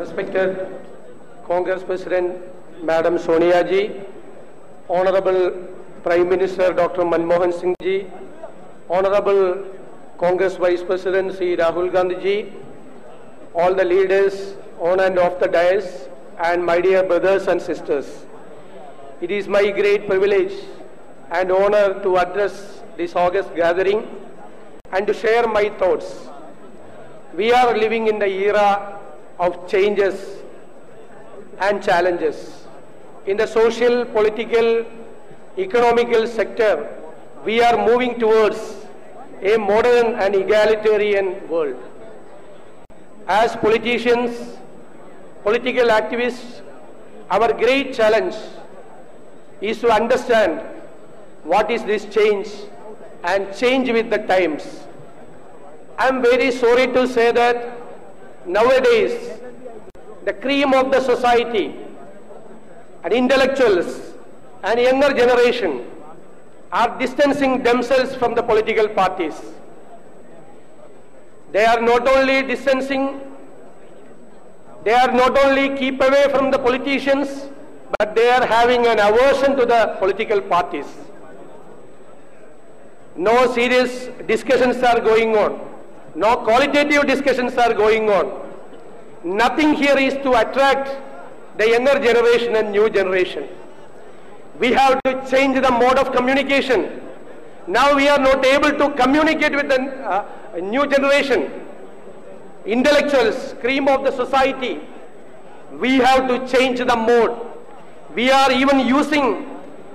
Respected Congress President Madam Sonia Ji, Honorable Prime Minister Dr. Manmohan Singh Ji, Honorable Congress Vice President Sri Rahul Gandhi Ji, all the leaders on and off the dais, and my dear brothers and sisters. It is my great privilege and honor to address this august gathering and to share my thoughts. We are living in the era of changes and challenges. In the social, political, economical sector, we are moving towards a modern and egalitarian world. As politicians, political activists, our great challenge is to understand what is this change and change with the times. I am very sorry to say that nowadays the cream of the society and intellectuals and younger generation are distancing themselves from the political parties. They are not only distancing, they are not only keep away from the politicians, but they are having an aversion to the political parties. No serious discussions are going on. No qualitative discussions are going on. Nothing here is to attract the younger generation and new generation. We have to change the mode of communication. Now we are not able to communicate with the new generation, intellectuals, cream of the society. We have to change the mode. We are even using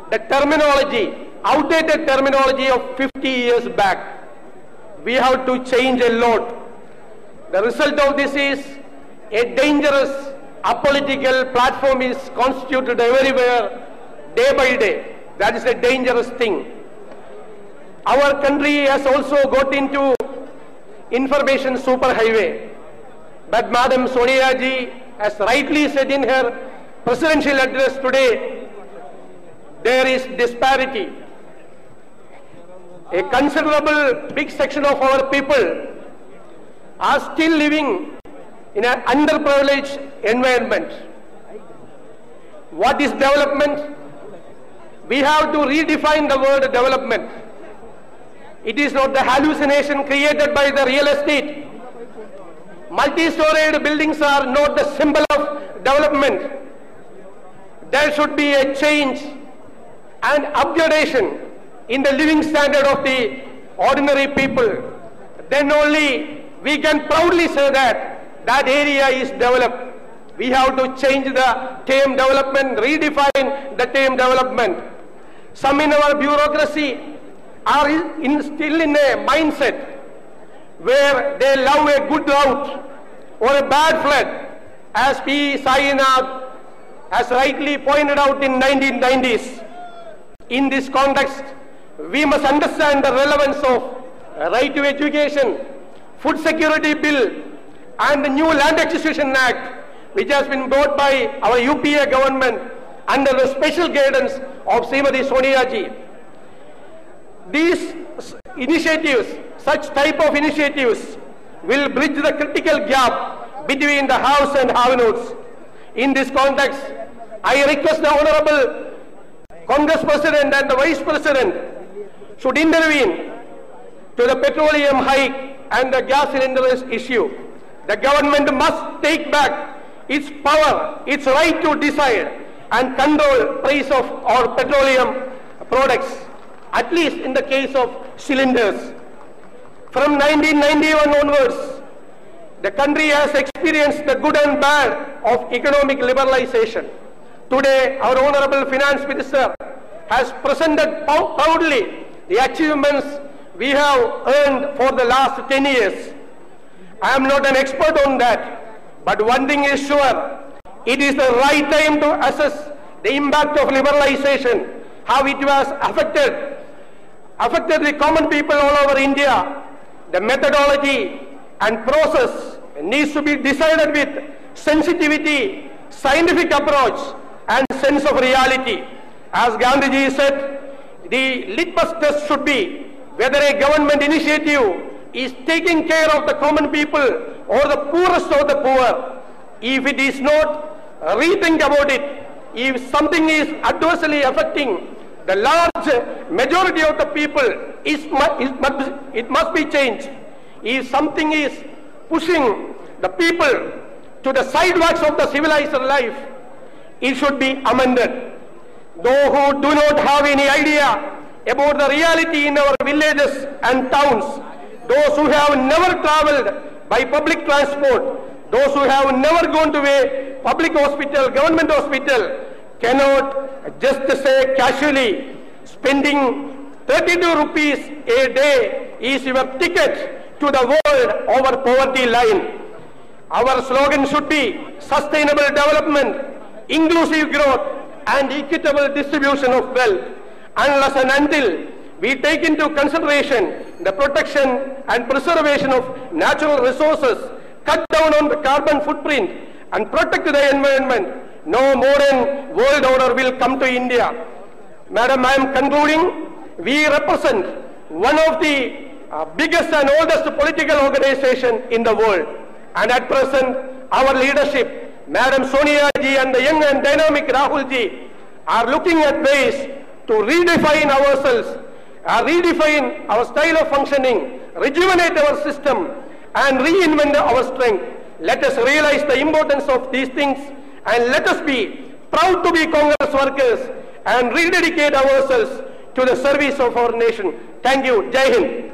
the terminology, outdated terminology of 50 years back. We have to change a lot. The result of this is a dangerous apolitical platform is constituted everywhere, day by day. That is a dangerous thing. Our country has also got into information superhighway. But Madam Sonia Ji has rightly said in her presidential address today, there is disparity. A considerable big section of our people are still living in an underprivileged environment. What is development? We have to redefine the word development. It is not the hallucination created by the real estate. Multi-storied buildings are not the symbol of development. There should be a change and upgradation in the living standard of the ordinary people. Then only we can proudly say that that area is developed. We have to change the term development, redefine the term development. Some in our bureaucracy are still in a mindset where they love a good drought or a bad flood, as P. Sainath has rightly pointed out in 1990s. In this context, we must understand the relevance of right to education, food security bill, and the new Land Acquisition Act, which has been brought by our UPA government under the special guidance of Srimati Sonia Ji. These initiatives, such type of initiatives, will bridge the critical gap between the haves and have-nots. In this context, I request the Honorable Congress President and the Vice President should intervene to the petroleum hike and the gas cylinders issue. The government must take back its power, its right to decide and control price of our petroleum products, at least in the case of cylinders. From 1991 onwards, the country has experienced the good and bad of economic liberalization. Today, our Honorable Finance Minister has presented proudly the achievements we have earned for the last 10 years. I am not an expert on that, but one thing is sure, it is the right time to assess the impact of liberalization, how it has affected the common people all over India. The methodology and process needs to be decided with sensitivity, scientific approach, and sense of reality. As Gandhiji said, the litmus test should be whether a government initiative is taking care of the common people or the poorest of the poor. If it is not, rethink about it. If something is adversely affecting the large majority of the people, it must be changed. If something is pushing the people to the sidewalks of the civilized life, it should be amended. Those who do not have any idea about the reality in our villages and towns, those who have never traveled by public transport, those who have never gone to a public hospital, government hospital, cannot just say casually, spending 32 rupees a day is your ticket to the world over poverty line. Our slogan should be sustainable development, inclusive growth, and equitable distribution of wealth. Unless and until we take into consideration the protection and preservation of natural resources, cut down on the carbon footprint, and protect the environment, no modern world order will come to India. Madam, I am concluding. We represent one of the biggest and oldest political organization in the world. And at present, our leadership, Madam Sonia ji and the young and dynamic Rahul ji, are looking at ways to redefine ourselves, redefine our style of functioning, rejuvenate our system, and reinvent our strength. Let us realize the importance of these things, and let us be proud to be Congress workers and rededicate ourselves to the service of our nation. Thank you. Jai Hind.